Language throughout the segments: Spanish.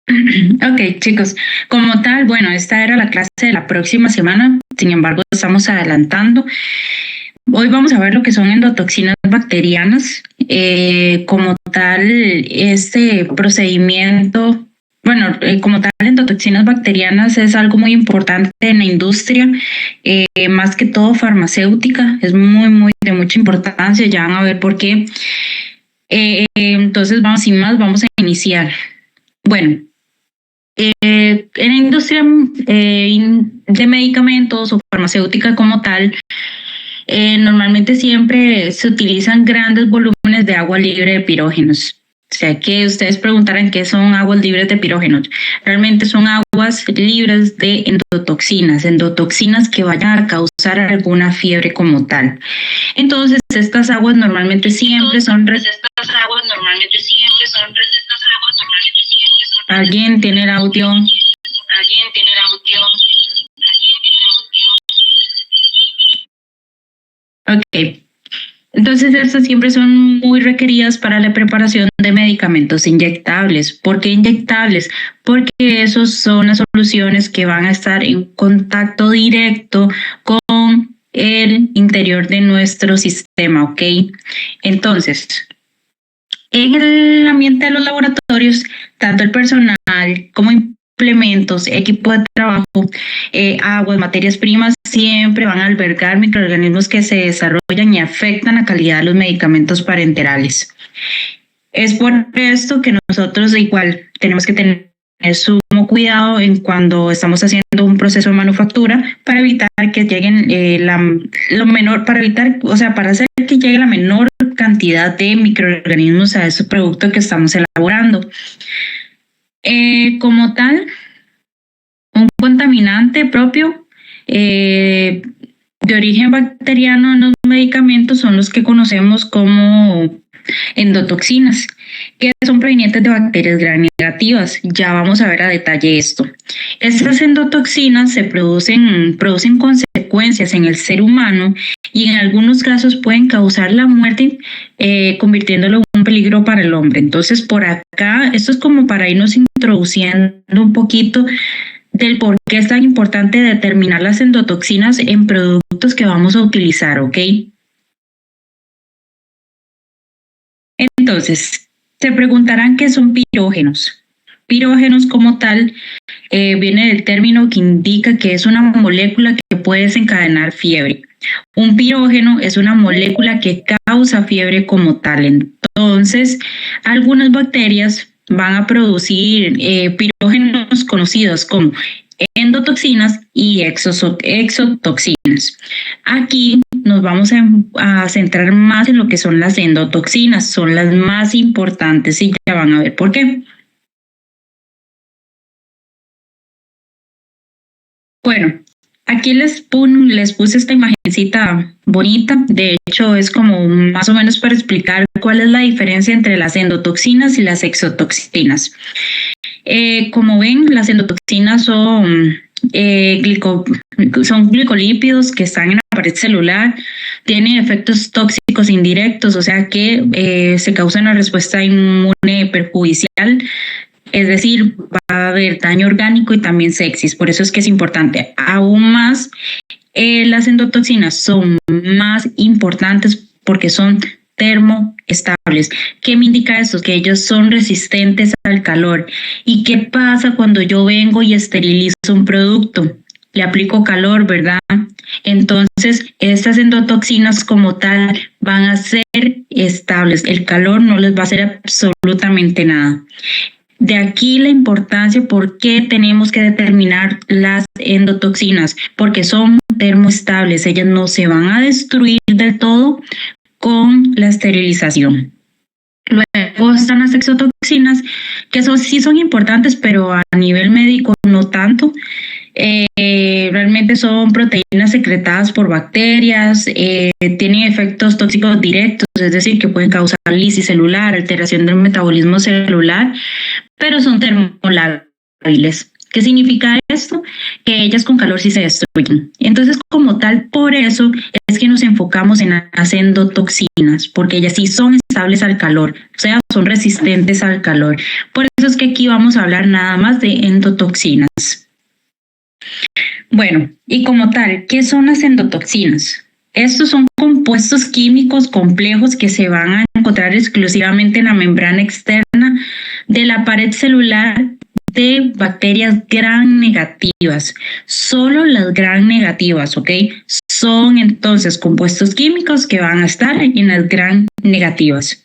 Ok, chicos, como tal, bueno, esta era la clase de la próxima semana, sin embargo, estamos adelantando. Hoy vamos a ver lo que son endotoxinas bacterianas. Como tal, este procedimiento, bueno, como tal, endotoxinas bacterianas es algo muy importante en la industria, más que todo farmacéutica, es muy de mucha importancia, ya van a ver por qué. Entonces, vamos sin más, vamos a iniciar. Bueno, en la industria de medicamentos o farmacéutica como tal, normalmente siempre se utilizan grandes volúmenes de agua libre de pirógenos. O sea que ustedes preguntarán qué son aguas libres de pirógenos. Realmente son aguas libres de endotoxinas, endotoxinas que vayan a causar alguna fiebre como tal. Entonces, estas aguas normalmente siempre son... ¿Alguien tiene el audio? Ok. Entonces, estas siempre son muy requeridas para la preparación de medicamentos inyectables. ¿Por qué inyectables? Porque esos son las soluciones que van a estar en contacto directo con el interior de nuestro sistema, ¿ok? Entonces, en el ambiente de los laboratorios, tanto el personal como implementos, equipo de trabajo, aguas, materias primas, siempre van a albergar microorganismos que se desarrollan y afectan la calidad de los medicamentos parenterales. Es por esto que nosotros igual tenemos que tener sumo cuidado en cuando estamos haciendo un proceso de manufactura para evitar que lleguen lo menor, para evitar, o sea, para hacer que llegue la menor cantidad de microorganismos a ese producto que estamos elaborando. Como tal, un contaminante propio de origen bacteriano en los medicamentos son los que conocemos como endotoxinas, que son provenientes de bacterias gram negativas. Ya vamos a ver a detalle esto. Estas endotoxinas se producen consecuencias en el ser humano y en algunos casos pueden causar la muerte, convirtiéndolo en un peligro para el hombre. Entonces, por acá, esto es como para irnos introduciendo un poquito del por qué es tan importante determinar las endotoxinas en productos que vamos a utilizar, ¿ok? Entonces, se preguntarán qué son pirógenos. Pirógenos como tal viene del término que indica que es una molécula que puede desencadenar fiebre. Un pirógeno es una molécula que causa fiebre como tal. Entonces, algunas bacterias van a producir pirógenos conocidos como endotoxinas y exotoxinas. Aquí nos vamos a centrar más en lo que son las endotoxinas, son las más importantes y ya van a ver por qué. Bueno, aquí les puse esta imagencita bonita. De hecho, es como más o menos para explicar cuál es la diferencia entre las endotoxinas y las exotoxinas. Como ven, las endotoxinas son glicolípidos que están en la pared celular, tienen efectos tóxicos indirectos, o sea que se causa una respuesta inmune perjudicial. Es decir, va a haber daño orgánico y también sepsis. Por eso es que es importante. Aún más, las endotoxinas son más importantes porque son termoestables. ¿Qué me indica esto? Que ellos son resistentes al calor. ¿Y qué pasa cuando yo vengo y esterilizo un producto? Le aplico calor, ¿verdad? Entonces, estas endotoxinas como tal van a ser estables. El calor no les va a hacer absolutamente nada. De aquí la importancia por qué tenemos que determinar las endotoxinas, porque son termoestables, ellas no se van a destruir del todo con la esterilización. Luego están las exotoxinas, que sí son importantes, pero a nivel médico no tanto. Realmente son proteínas secretadas por bacterias, tienen efectos tóxicos directos, es decir, que pueden causar lisis celular, alteración del metabolismo celular, pero son termolábiles. ¿Qué significa esto? Que ellas con calor sí se destruyen. Entonces, como tal, por eso es que nos enfocamos en las endotoxinas, porque ellas sí son estables al calor, o sea, son resistentes al calor. Por eso es que aquí vamos a hablar nada más de endotoxinas. Bueno, y como tal, ¿qué son las endotoxinas? Estos son compuestos químicos complejos que se van a encontrar exclusivamente en la membrana externa de la pared celular de bacterias gram negativas. Solo las gram negativas, ¿ok? Son entonces compuestos químicos que van a estar en las gram negativas.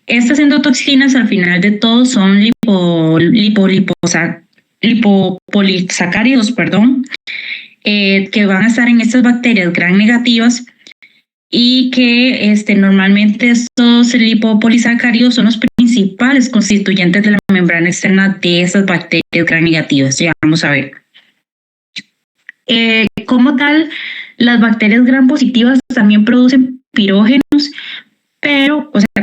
Estas endotoxinas al final de todo son lipopolisacáridos, que van a estar en estas bacterias gram negativas y que normalmente estos lipopolisacáridos son los principales constituyentes de la membrana externa de esas bacterias gram negativas. Ya vamos a ver. Como tal, las bacterias gram positivas también producen pirógenos,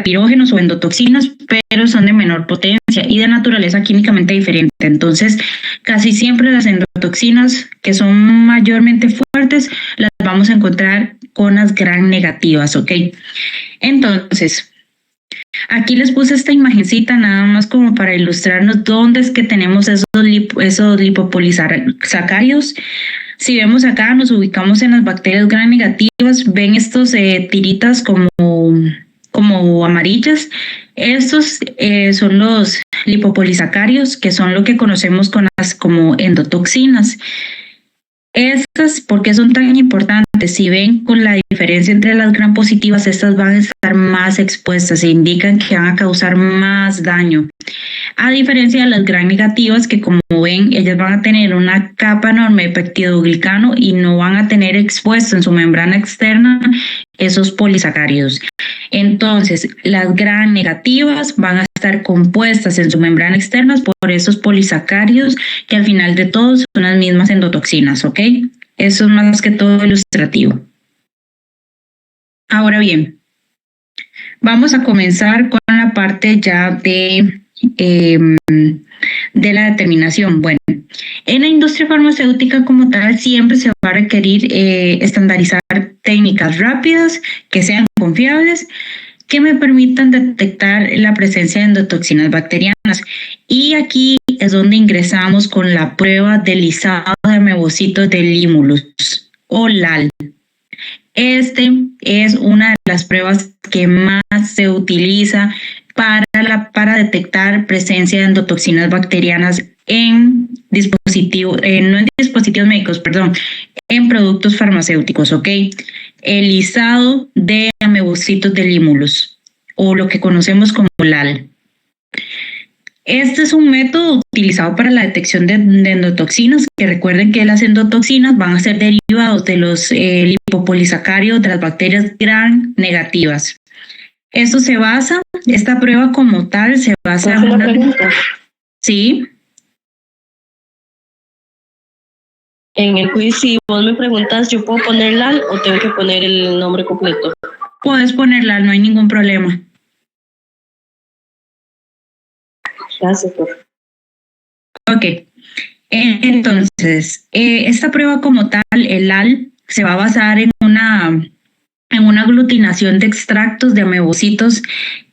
pirógenos o endotoxinas, pero son de menor potencia y de naturaleza químicamente diferente. Entonces, casi siempre las endotoxinas que son mayormente fuertes las vamos a encontrar con las gram negativas, ¿ok? Entonces, aquí les puse esta imagencita nada más como para ilustrarnos dónde es que tenemos esos lipopolisacáridos. Si vemos acá, nos ubicamos en las bacterias gram negativas, ven estos tiritas como amarillas. Estos son los lipopolisacáridos, que son lo que conocemos como endotoxinas. Estas, ¿por qué son tan importantes? Si ven con la diferencia entre las gram positivas, estas van a estar más expuestas e indican que van a causar más daño. A diferencia de las gram negativas, que como ven, ellas van a tener una capa enorme de peptidoglicano y no van a tener expuesto en su membrana externa esos polisacáridos. Entonces, las gram negativas van a estar compuestas en su membrana externa por esos polisacáridos que al final de todo son las mismas endotoxinas, ¿ok? Eso es más que todo ilustrativo. Ahora bien, vamos a comenzar con la parte ya de la determinación. Bueno, en la industria farmacéutica como tal siempre se va a requerir estandarizar técnicas rápidas que sean confiables, que me permitan detectar la presencia de endotoxinas bacterianas. Y aquí es donde ingresamos con la prueba de lisado de amebocitos de Limulus o LAL. Este es una de las pruebas que más se utiliza para detectar presencia de endotoxinas bacterianas en dispositivos, no en dispositivos médicos, en productos farmacéuticos, ¿ok? El lisado de amebocitos de Limulus, o lo que conocemos como LAL. Este es un método utilizado para la detección de endotoxinas, que recuerden que las endotoxinas van a ser derivados de los lipopolisacáridos de las bacterias gram negativas. Esta prueba como tal se basa en una pregunta. Sí. En el quiz, si vos me preguntas, ¿yo puedo poner LAL o tengo que poner el nombre completo? Puedes poner LAL, no hay ningún problema. Gracias, profe. Ok. Entonces, esta prueba como tal, el LAL, se va a basar en una aglutinación de extractos de amebocitos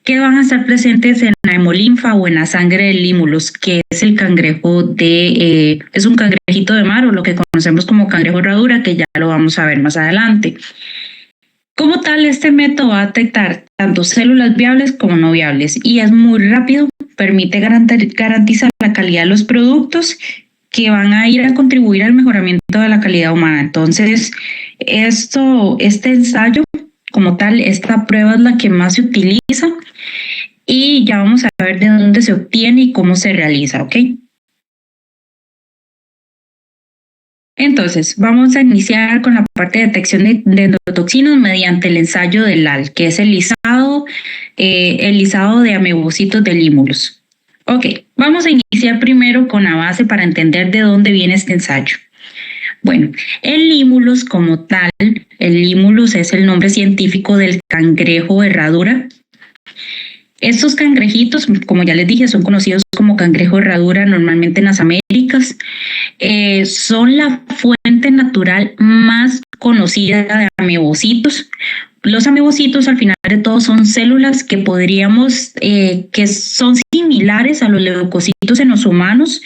que van a estar presentes en la hemolinfa o en la sangre del Limulus, que es el cangrejo es un cangrejito de mar o lo que conocemos como cangrejo herradura, que ya lo vamos a ver más adelante. Como tal, este método va a detectar tanto células viables como no viables y es muy rápido, permite garantizar la calidad de los productos que van a ir a contribuir al mejoramiento de la calidad humana. Entonces, este ensayo como tal, esta prueba es la que más se utiliza y ya vamos a ver de dónde se obtiene y cómo se realiza, ¿ok? Entonces, vamos a iniciar con la parte de detección de endotoxinas mediante el ensayo del LAL, que es el lisado de amebocitos de Limulus. Ok, vamos a iniciar primero con la base para entender de dónde viene este ensayo. Bueno, el Limulus como tal, el Limulus es el nombre científico del cangrejo herradura. Estos cangrejitos, como ya les dije, son conocidos como cangrejo herradura normalmente en las Américas. Son la fuente natural más conocida de amebocitos. Los amebocitos al final de todo son células que podríamos, que son similares a los leucocitos en los humanos,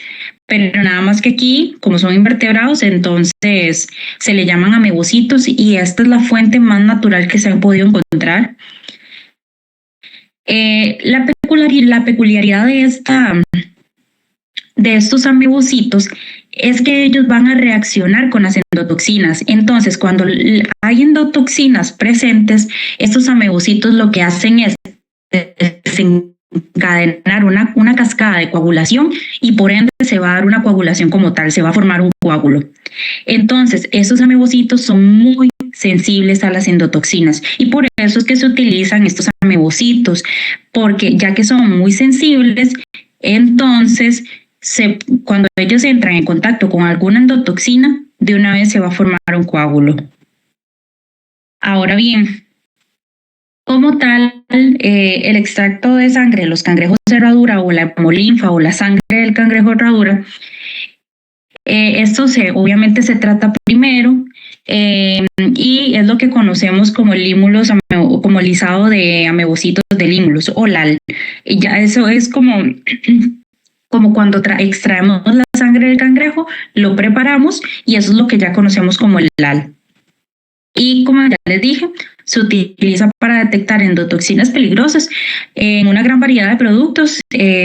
pero nada más que aquí, como son invertebrados, entonces se le llaman amebocitos y esta es la fuente más natural que se ha podido encontrar. La peculiaridad de estos amebocitos es que ellos van a reaccionar con las endotoxinas. Entonces, cuando hay endotoxinas presentes, estos amebocitos lo que hacen es desencadenar una cascada de coagulación y por ende se va a dar una coagulación como tal, se va a formar un coágulo. Entonces, estos amebocitos son muy sensibles a las endotoxinas y por eso es que se utilizan estos amebocitos, porque ya que son muy sensibles, entonces cuando ellos entran en contacto con alguna endotoxina, de una vez se va a formar un coágulo. Ahora bien, como tal, el extracto de sangre de los cangrejos herradura o la hemolinfa o la sangre del cangrejo herradura, esto obviamente se trata primero y es lo que conocemos como límulos, como lisado de amebocitos de límulos o LAL. Y ya eso es como cuando extraemos la sangre del cangrejo, lo preparamos y eso es lo que ya conocemos como el LAL. Y como ya les dije, se utiliza para detectar endotoxinas peligrosas en una gran variedad de productos,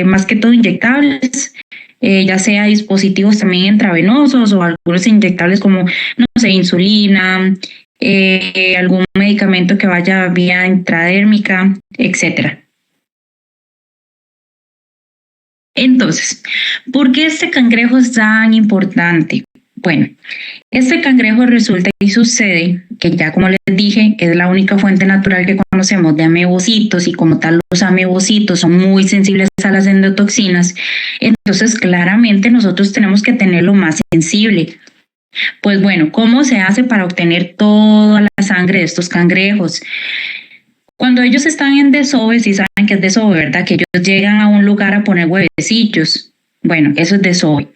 más que todo inyectables, ya sea dispositivos también intravenosos o algunos inyectables como, no sé, insulina, algún medicamento que vaya vía intradérmica, etcétera. Entonces, ¿por qué este cangrejo es tan importante? Bueno, este cangrejo resulta y sucede que ya como les dije, es la única fuente natural que conocemos de amebocitos y como tal los amebocitos son muy sensibles a las endotoxinas. Entonces, claramente nosotros tenemos que tenerlo más sensible. Pues bueno, ¿cómo se hace para obtener toda la sangre de estos cangrejos? Cuando ellos están en desove, si saben que es desove, ¿verdad? Que ellos llegan a un lugar a poner huevecillos. Bueno, eso es desove.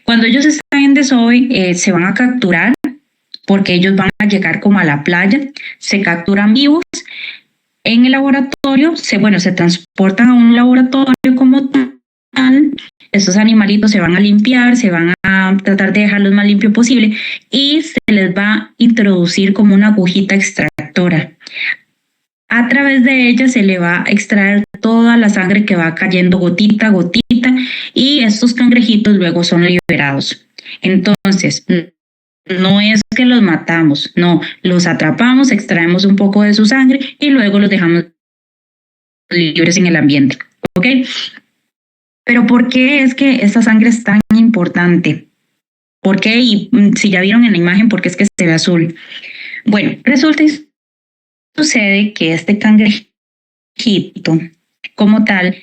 Cuando ellos están en desove, se van a capturar porque ellos van a llegar como a la playa, se capturan vivos. En el laboratorio, se transportan a un laboratorio como tal. Estos animalitos se van a limpiar, se van a tratar de dejar lo más limpio posible y se les va a introducir como una agujita extractora. A través de ella se le va a extraer toda la sangre que va cayendo gotita a gotita y estos cangrejitos luego son liberados. Entonces, no es que los matamos, no, los atrapamos, extraemos un poco de su sangre y luego los dejamos libres en el ambiente, ¿ok? Pero ¿por qué es que esta sangre es tan importante? ¿Por qué? Y si ya vieron en la imagen, ¿por qué es que se ve azul? Bueno, resulta y sucede que este cangrejito, como tal,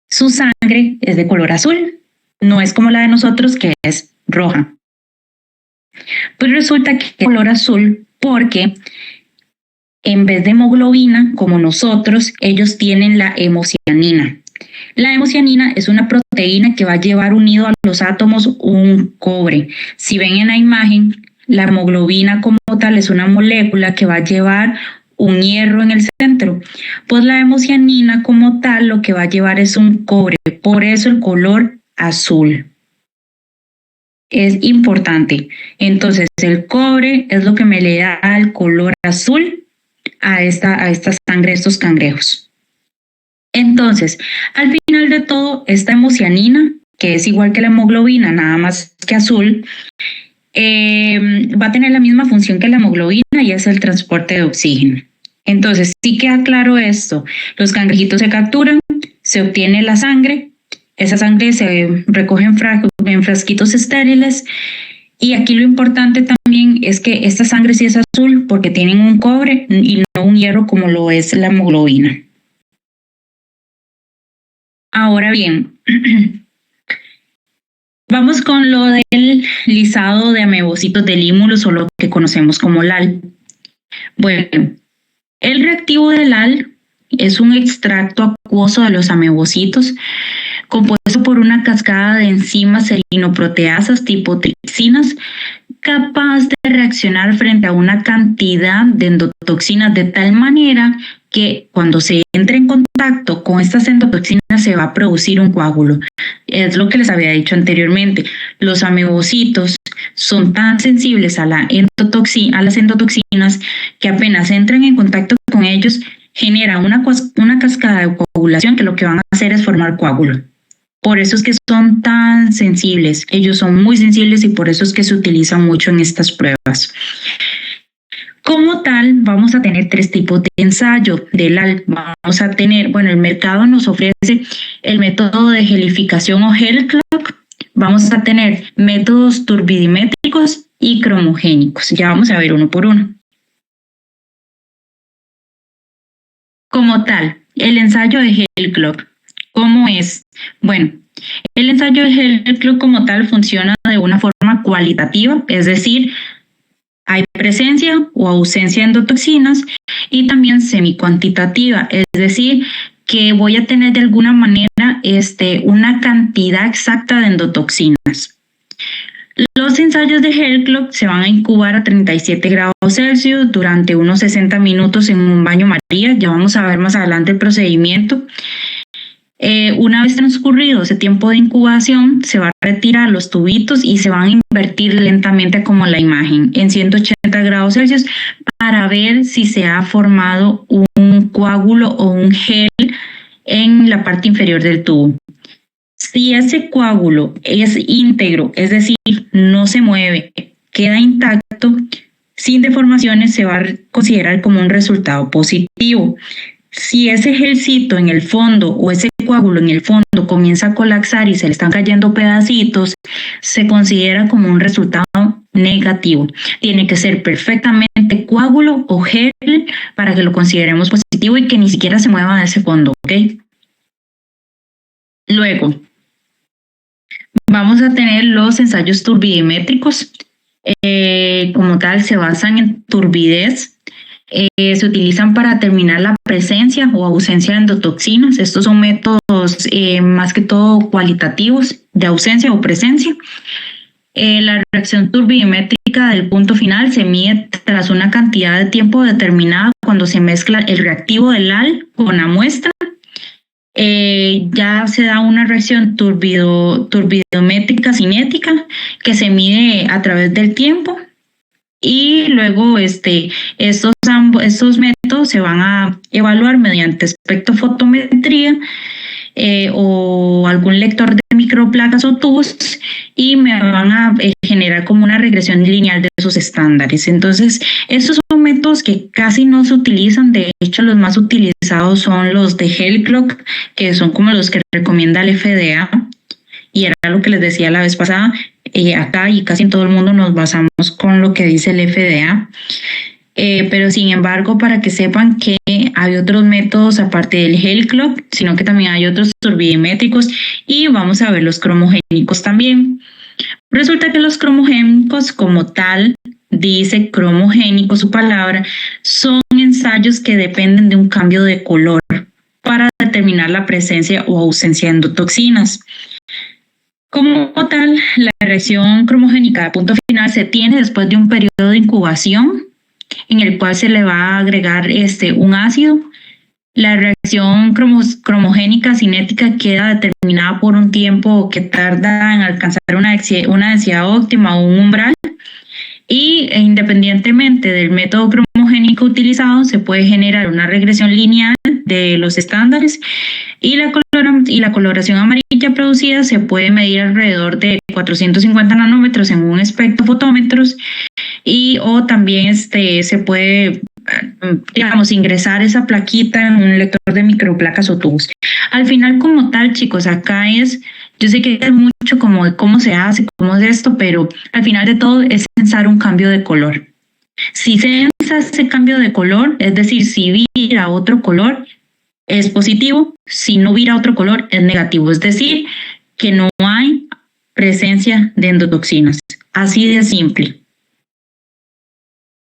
su sangre es de color azul, no es como la de nosotros que es roja. Pues resulta que es de color azul porque en vez de hemoglobina, como nosotros, ellos tienen la hemocianina. La hemocianina es una proteína que va a llevar unido a los átomos un cobre. Si ven en la imagen, la hemoglobina como tal es una molécula que va a llevar un hierro en el centro. Pues la hemocianina como tal lo que va a llevar es un cobre, por eso el color azul. Es importante. Entonces el cobre es lo que me le da el color azul a esta sangre de estos cangrejos. Entonces, al final de todo, esta hemocianina, que es igual que la hemoglobina, nada más que azul, va a tener la misma función que la hemoglobina y es el transporte de oxígeno. Entonces, sí queda claro esto. Los cangrejitos se capturan, se obtiene la sangre, esa sangre se recoge en frasquitos estériles y aquí lo importante también es que esta sangre sí es azul porque tienen un cobre y no un hierro como lo es la hemoglobina. Ahora bien, vamos con lo del lisado de amebocitos de límulos o lo que conocemos como LAL. Bueno, el reactivo del LAL es un extracto acuoso de los amebocitos compuesto por una cascada de enzimas serinoproteasas tipo trixinas, capaz de reaccionar frente a una cantidad de endotoxinas de tal manera que cuando se entre en contacto con estas endotoxinas se va a producir un coágulo. Es lo que les había dicho anteriormente. Los amebocitos son tan sensibles a las endotoxinas que apenas entran en contacto con ellos generan una cascada de coagulación que lo que van a hacer es formar coágulo. Por eso es que son tan sensibles. Ellos son muy sensibles y por eso es que se utilizan mucho en estas pruebas. Como tal, vamos a tener 3 tipos de ensayo del AL. Vamos a tener, el mercado nos ofrece el método de gelificación o gel clock. Vamos a tener métodos turbidimétricos y cromogénicos. Ya vamos a ver uno por uno. Como tal, el ensayo de gel clock, ¿cómo es? El ensayo de gel clock como tal funciona de una forma cualitativa, es decir, hay presencia o ausencia de endotoxinas, y también semicuantitativa, es decir, que voy a tener de alguna manera una cantidad exacta de endotoxinas. Los ensayos de gel clock se van a incubar a 37 grados Celsius durante unos 60 minutos en un baño María. Ya vamos a ver más adelante el procedimiento. Una vez transcurrido ese tiempo de incubación, se va a retirar los tubitos y se van a invertir lentamente como la imagen en 180 grados Celsius para ver si se ha formado un coágulo o un gel en la parte inferior del tubo. Si ese coágulo es íntegro, es decir, no se mueve, queda intacto, sin deformaciones, se va a considerar como un resultado positivo. Si ese gelcito en el fondo o ese coágulo en el fondo comienza a colapsar y se le están cayendo pedacitos, se considera como un resultado negativo. Tiene que ser perfectamente coágulo o gel para que lo consideremos positivo y que ni siquiera se mueva de ese fondo, ¿ok? Luego, vamos a tener los ensayos turbidimétricos. Como tal, se basan en turbidez. Se utilizan para determinar la presencia o ausencia de endotoxinas. Estos son métodos más que todo cualitativos de ausencia o presencia. La reacción turbidimétrica del punto final se mide tras una cantidad de tiempo determinada cuando se mezcla el reactivo del AL con la muestra. Ya se da una reacción turbidimétrica cinética que se mide a través del tiempo, y luego estos métodos se van a evaluar mediante espectrofotometría o algún lector de microplacas o tubos, y me van a generar como una regresión lineal de esos estándares. Entonces, estos son métodos que casi no se utilizan. De hecho, los más utilizados son los de gel clock, que son como los que recomienda el FDA, y era lo que les decía la vez pasada. Acá y casi en todo el mundo nos basamos con lo que dice el FDA. Pero sin embargo, para que sepan que hay otros métodos aparte del gel clock, sino que también hay otros turbidimétricos, y vamos a ver los cromogénicos también. Resulta que los cromogénicos, como tal, dice cromogénico su palabra, son ensayos que dependen de un cambio de color para determinar la presencia o ausencia de endotoxinas. Como tal, la reacción cromogénica de punto final se tiene después de un periodo de incubación en el cual se le va a agregar un ácido. La reacción cromogénica cinética queda determinada por un tiempo que tarda en alcanzar una densidad óptima o un umbral, y independientemente del método cromogénico utilizado, se puede generar una regresión lineal de los estándares, y la coloración amarilla producida se puede medir alrededor de 450 nanómetros en un espectrofotómetro, o también se puede, ingresar esa plaquita en un lector de microplacas o tubos. Al final, como tal, chicos, acá yo sé que es mucho como de cómo se hace, cómo es esto, pero al final de todo es censar un cambio de color. Si se censa ese cambio de color, es decir, si vira otro color, es positivo. Si no vira otro color, es negativo. Es decir, que no hay presencia de endotoxinas. Así de simple.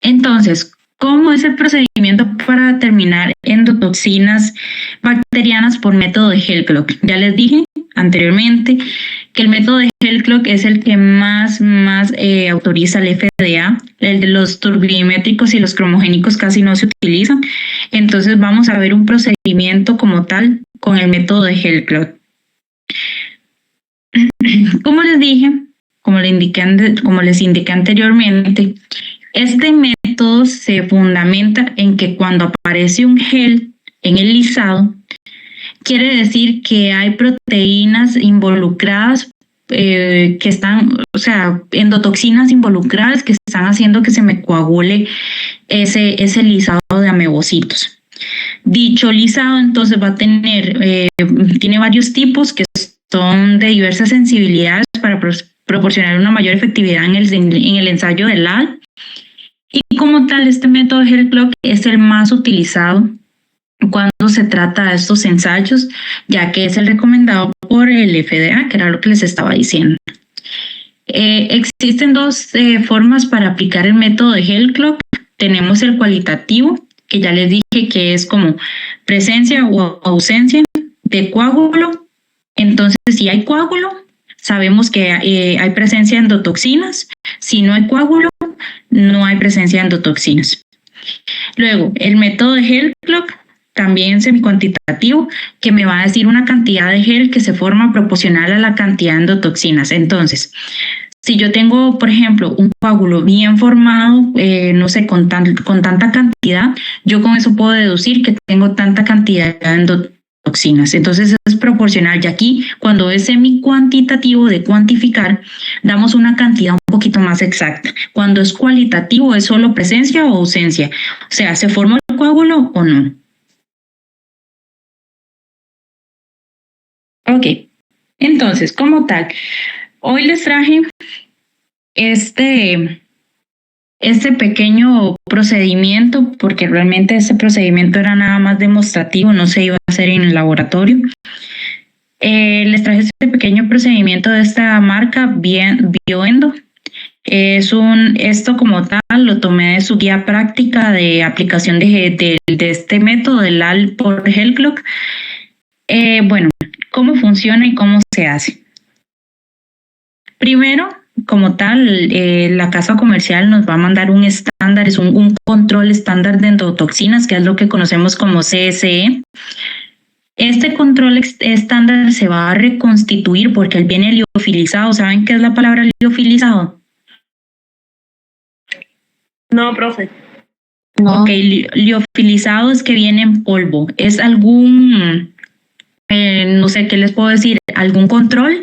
Entonces, ¿cómo es el procedimiento para determinar endotoxinas bacterianas por método de gel clock? Ya les dije anteriormente, que el método de Hell-Clock es el que más autoriza el FDA. El de los turbidimétricos y los cromogénicos casi no se utilizan. Entonces vamos a ver un procedimiento como tal con el método de Hell-Clock. Como les dije, como les indiqué anteriormente, este método se fundamenta en que cuando aparece un gel en el lisado, quiere decir que hay proteínas involucradas que están, o sea, endotoxinas involucradas que están haciendo que se me coagule ese lisado de amebocitos. Dicho lisado entonces va a tener, tiene varios tipos que son de diversas sensibilidades para proporcionar una mayor efectividad en el ensayo del LAL. Y como tal, este método de Hell-Clock es el más utilizado cuando se trata de estos ensayos, ya que es el recomendado por el FDA, que era lo que les estaba diciendo. Existen dos formas para aplicar el método de Hell-Clock. Tenemos el cualitativo, que ya les dije que es como presencia o ausencia de coágulo. Entonces, si hay coágulo, sabemos que hay presencia de endotoxinas. Si no hay coágulo, no hay presencia de endotoxinas. Luego, el método de Hell-Clock, también semicuantitativo, que me va a decir una cantidad de gel que se forma proporcional a la cantidad de endotoxinas. Entonces, si yo tengo, por ejemplo, un coágulo bien formado, no sé, con tanta cantidad, yo con eso puedo deducir que tengo tanta cantidad de endotoxinas. Entonces es proporcional. Y aquí, cuando es semicuantitativo de cuantificar, damos una cantidad un poquito más exacta. Cuando es cualitativo, es solo presencia o ausencia. O sea, ¿se forma el coágulo o no? Ok. Entonces, como tal, hoy les traje este pequeño procedimiento, porque realmente este procedimiento era nada más demostrativo, no se iba a hacer en el laboratorio. Les traje este pequeño procedimiento de esta marca Bioendo. Esto como tal lo tomé de su guía práctica de aplicación de este método del LAL por Hell-Clock. Bueno, ¿cómo funciona y cómo se hace? Primero, como tal, la casa comercial nos va a mandar un estándar, es un control estándar de endotoxinas, que es lo que conocemos como CSE. Este control estándar se va a reconstituir porque él viene liofilizado. ¿Saben qué es la palabra liofilizado? No, profe. No. Ok, liofilizado es que viene en polvo. Es algún, no sé qué les puedo decir, algún control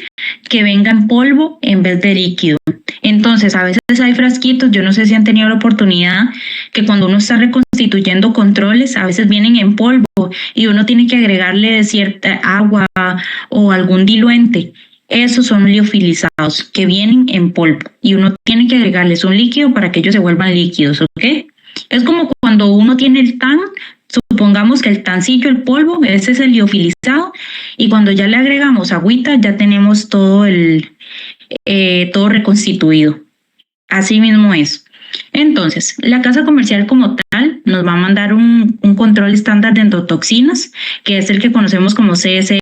que venga en polvo en vez de líquido. Entonces, a veces hay frasquitos, yo no sé si han tenido la oportunidad, que cuando uno está reconstituyendo controles, a veces vienen en polvo y uno tiene que agregarle cierta agua o algún diluente. Esos son liofilizados, que vienen en polvo y uno tiene que agregarles un líquido para que ellos se vuelvan líquidos, ¿ok? Es como cuando uno tiene el TAN, supongamos que el tancillo, el polvo, ese es el liofilizado, y cuando ya le agregamos agüita, ya tenemos todo todo reconstituido. Así mismo es. Entonces, la casa comercial como tal nos va a mandar un control estándar de endotoxinas, que es el que conocemos como CSE,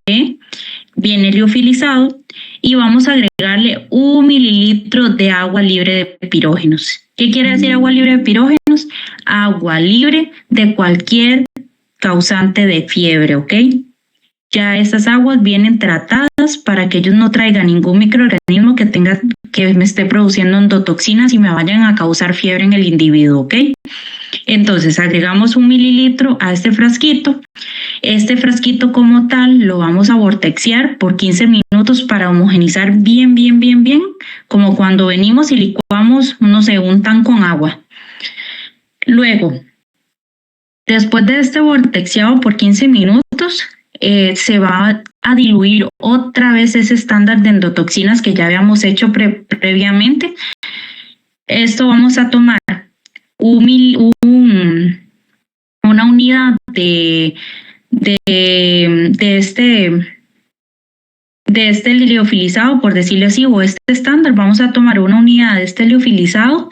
viene liofilizado, y vamos a agregarle 1 mililitro de agua libre de pirógenos. ¿Qué quiere decir agua libre de pirógenos? Agua libre de cualquier causante de fiebre, ¿ok? Ya estas aguas vienen tratadas para que ellos no traigan ningún microorganismo que me esté produciendo endotoxinas y me vayan a causar fiebre en el individuo, ¿ok? Entonces agregamos 1 mililitro a este frasquito. Este frasquito como tal lo vamos a vortexear por 15 minutos para homogenizar bien, como cuando venimos y licuamos, no sé, un tan con agua. Luego, después de este vortexeado por 15 minutos, se va a diluir otra vez ese estándar de endotoxinas que ya habíamos hecho previamente. Esto vamos a tomar una unidad de de este liofilizado, por decirlo así, o este estándar, vamos a tomar una unidad de este liofilizado,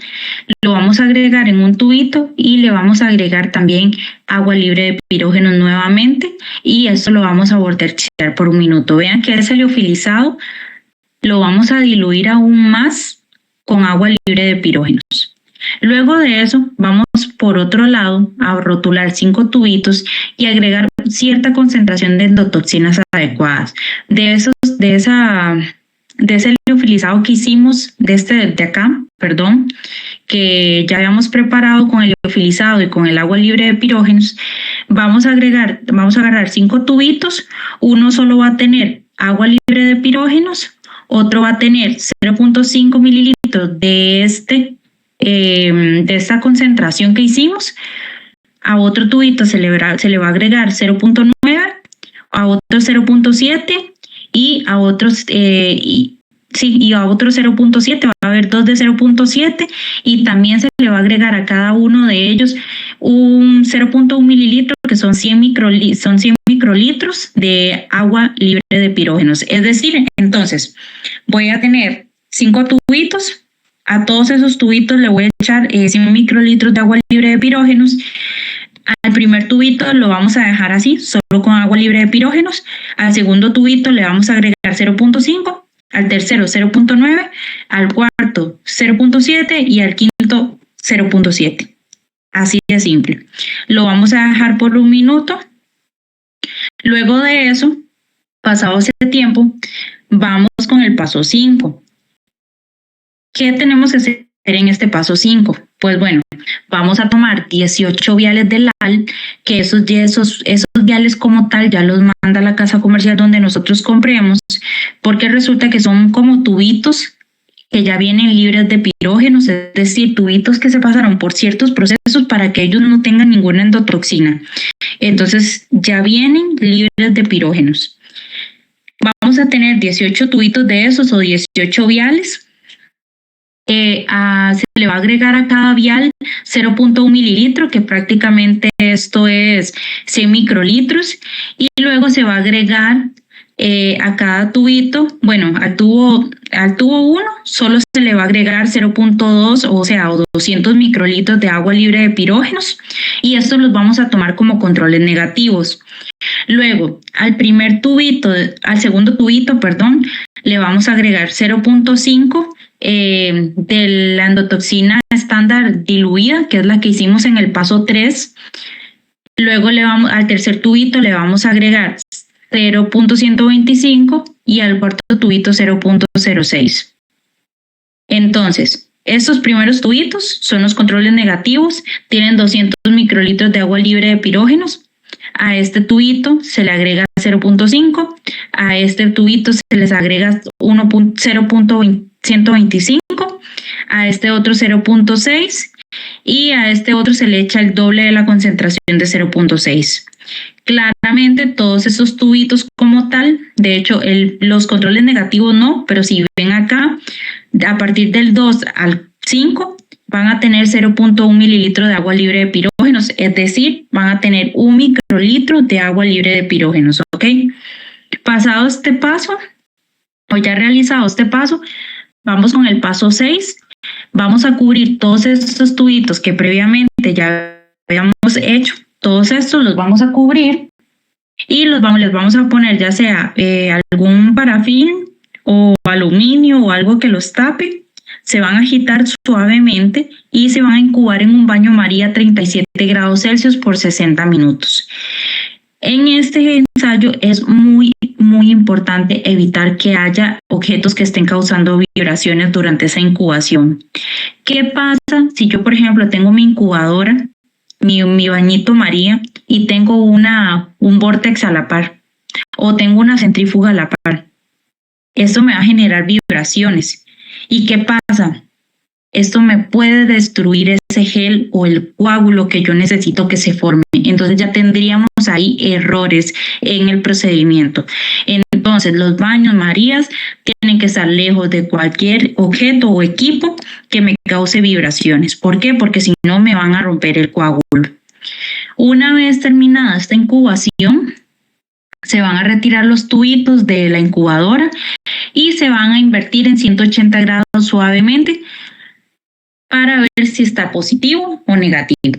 lo vamos a agregar en un tubito y le vamos a agregar también agua libre de pirógenos nuevamente y esto lo vamos a vortear por un minuto. Vean que ese liofilizado lo vamos a diluir aún más con agua libre de pirógenos. Luego de eso, vamos por otro lado a rotular 5 tubitos y agregar cierta concentración de endotoxinas adecuadas. De ese liofilizado que hicimos, que ya habíamos preparado con el liofilizado y con el agua libre de pirógenos, vamos a agarrar 5 tubitos, uno solo va a tener agua libre de pirógenos, otro va a tener 0.5 mililitros de esta concentración que hicimos, a otro tubito se le va a agregar 0.9, a otro 0.7 y a otros a otro 0.7, va a haber 2 de 0.7 y también se le va a agregar a cada uno de ellos un 0.1 mililitro que son 100 microlitros de agua libre de pirógenos. Es decir, entonces voy a tener 5 tubitos. A todos esos tubitos le voy a echar 100 microlitros de agua libre de pirógenos. Al primer tubito lo vamos a dejar así, solo con agua libre de pirógenos. Al segundo tubito le vamos a agregar 0.5, al tercero 0.9, al cuarto 0.7 y al quinto 0.7. Así de simple. Lo vamos a dejar por un minuto. Luego de eso, pasado ese tiempo, vamos con el paso 5. ¿Qué tenemos que hacer en este paso 5? Pues bueno, vamos a tomar 18 viales de LAL, que esos viales como tal ya los manda la casa comercial donde nosotros compremos, porque resulta que son como tubitos que ya vienen libres de pirógenos, es decir, tubitos que se pasaron por ciertos procesos para que ellos no tengan ninguna endotoxina. Entonces ya vienen libres de pirógenos. Vamos a tener 18 tubitos de esos o 18 viales. Se le va a agregar a cada vial 0.1 mililitro, que prácticamente esto es 100 microlitros, y luego se va a agregar a cada tubito, bueno, al tubo 1 solo se le va a agregar 0.2, o sea, 200 microlitros de agua libre de pirógenos, y estos los vamos a tomar como controles negativos. Luego, al segundo tubito, le vamos a agregar 0.5 de la endotoxina estándar diluida, que es la que hicimos en el paso 3. Luego al tercer tubito le vamos a agregar 0.125 y al cuarto tubito 0.06. Entonces, estos primeros tubitos son los controles negativos, tienen 200 microlitros de agua libre de pirógenos. A este tubito se le agrega 0.5, a este tubito se les agrega 0.125, a este otro 0.6 y a este otro se le echa el doble de la concentración de 0.6. Claramente todos esos tubitos como tal, de hecho los controles negativos no, pero si ven acá, a partir del 2 al 5 van a tener 0.1 mililitro de agua libre de pirógenos, es decir, van a tener 1 microlitro de agua libre de pirógenos, ¿ok? Pasado este paso, o ya realizado este paso, vamos con el paso 6. Vamos a cubrir todos estos tubitos que previamente ya habíamos hecho. Todos estos los vamos a cubrir y les vamos a poner ya sea algún parafín o aluminio o algo que los tape. Se van a agitar suavemente y se van a incubar en un baño María a 37 grados Celsius por 60 minutos. En este ensayo es muy importante evitar que haya objetos que estén causando vibraciones durante esa incubación. ¿Qué pasa si yo, por ejemplo, tengo mi incubadora, mi bañito María, y tengo un vórtex a la par o tengo una centrífuga a la par? Esto me va a generar vibraciones. ¿Y qué pasa? Esto me puede destruir ese gel o el coágulo que yo necesito que se forme. Entonces ya tendríamos ahí errores en el procedimiento. Entonces los baños Marías tienen que estar lejos de cualquier objeto o equipo que me cause vibraciones. ¿Por qué? Porque si no me van a romper el coágulo. Una vez terminada esta incubación, Se van a retirar los tubitos de la incubadora y se van a invertir en 180 grados suavemente para ver si está positivo o negativo.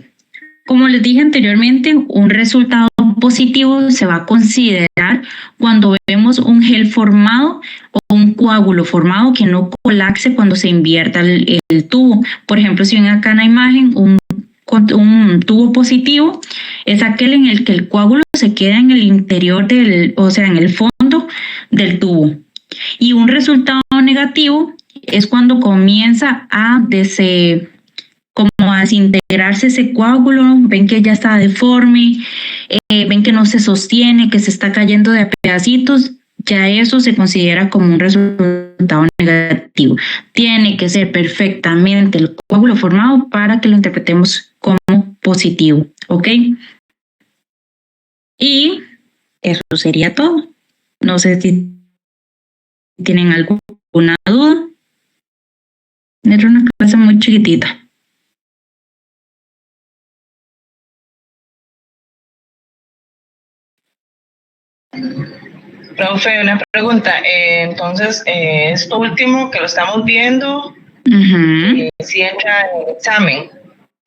Como les dije anteriormente, un resultado positivo se va a considerar cuando vemos un gel formado o un coágulo formado que no colapse cuando se invierta el tubo. Por ejemplo, si ven acá en la imagen un tubo positivo, es aquel en el que el coágulo se queda en el interior o sea, en el fondo del tubo. Y un resultado negativo es cuando comienza a desintegrarse ese coágulo, ven que ya está deforme, ven que no se sostiene, que se está cayendo de pedacitos, ya eso se considera como un resultado negativo. Tiene que ser perfectamente el coágulo formado para que lo interpretemos como positivo, ¿ok? Y eso sería todo. No sé si tienen alguna duda. Era una clase muy chiquitita. Profe, una pregunta. Entonces, esto último que lo estamos viendo, si entra en el examen,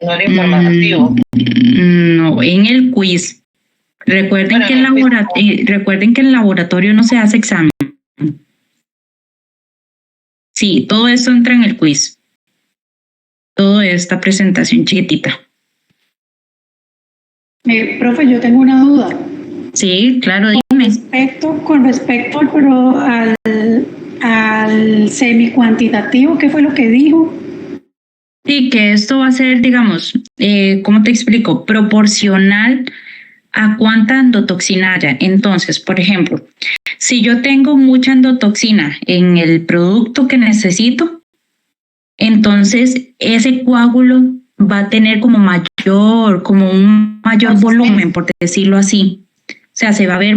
no el informativo. No, en el quiz. Recuerden que en el laboratorio no se hace examen. Sí, todo esto entra en el quiz. Toda esta presentación chiquitita. Profe, yo tengo una duda. Sí, claro, dime. Con respecto al semi-cuantitativo, ¿qué fue lo que dijo? Sí, que esto va a ser, digamos, ¿cómo te explico? Proporcional a cuánta endotoxina haya. Entonces, por ejemplo, si yo tengo mucha endotoxina en el producto que necesito, entonces ese coágulo va a tener como un mayor volumen, por decirlo así. O sea, se va a ver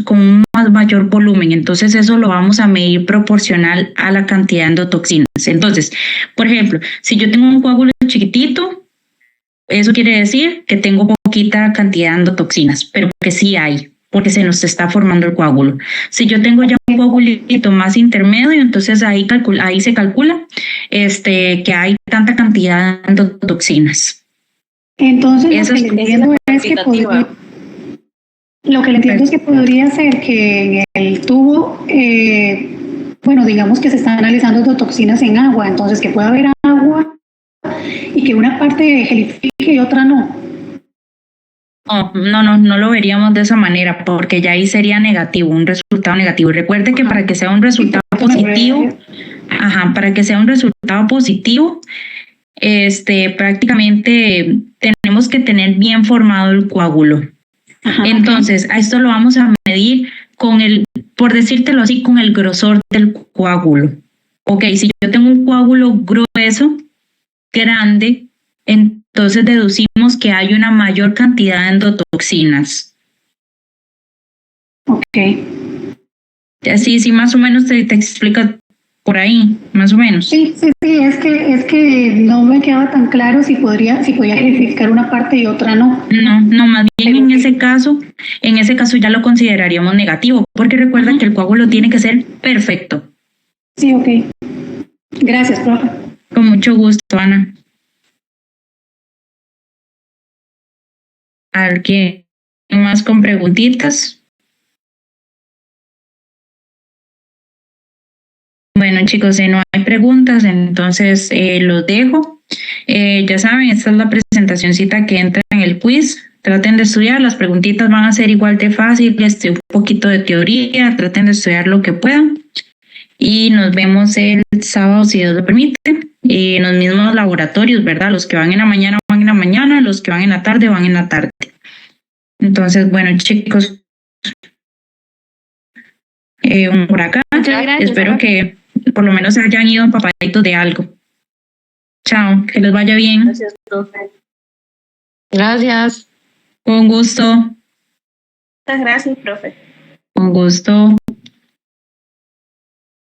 con un mayor volumen. Entonces eso lo vamos a medir proporcional a la cantidad de endotoxinas. Entonces, por ejemplo, si yo tengo un coágulo chiquitito, eso quiere decir que tengo poquita cantidad de endotoxinas, pero que sí hay, porque se nos está formando el coágulo. Si yo tengo ya un coagulito más intermedio, entonces ahí se calcula que hay tanta cantidad de endotoxinas. Entonces, lo que le entiendo es que podría ser que en el tubo, bueno, digamos que se están analizando endotoxinas en agua, entonces que pueda haber agua y que una parte gelifique y otra no. No lo veríamos de esa manera, porque ya ahí sería negativo, un resultado negativo. Recuerde que para que sea un resultado positivo, prácticamente tenemos que tener bien formado el coágulo. Entonces, a esto lo vamos a medir por decírtelo así, con el grosor del coágulo. Ok, si yo tengo un coágulo grueso, grande, entonces deducimos que hay una mayor cantidad de endotoxinas. Ok. Sí, más o menos te explica por ahí, más o menos. Sí, es que no me quedaba tan claro si podía gelificar una parte y otra no. No, más bien en ese caso ya lo consideraríamos negativo, porque recuerda que el coágulo tiene que ser perfecto. Sí, ok. Gracias, profe. Con mucho gusto, Ana. ¿Alguien más con preguntitas? Bueno, chicos, si no hay preguntas, entonces los dejo. Ya saben, esta es la presentacioncita que entra en el quiz. Traten de estudiar, las preguntitas van a ser igual de fáciles, un poquito de teoría, traten de estudiar lo que puedan. Y nos vemos el sábado, si Dios lo permite, en los mismos laboratorios, ¿verdad? Los que van en la mañana van en la mañana, los que van en la tarde van en la tarde. Entonces, bueno, chicos, por acá, espero que por lo menos se hayan ido empapaditos de algo. Chao, que les vaya bien. Gracias, profe. Gracias. Con gusto. Muchas gracias, profe. Con gusto.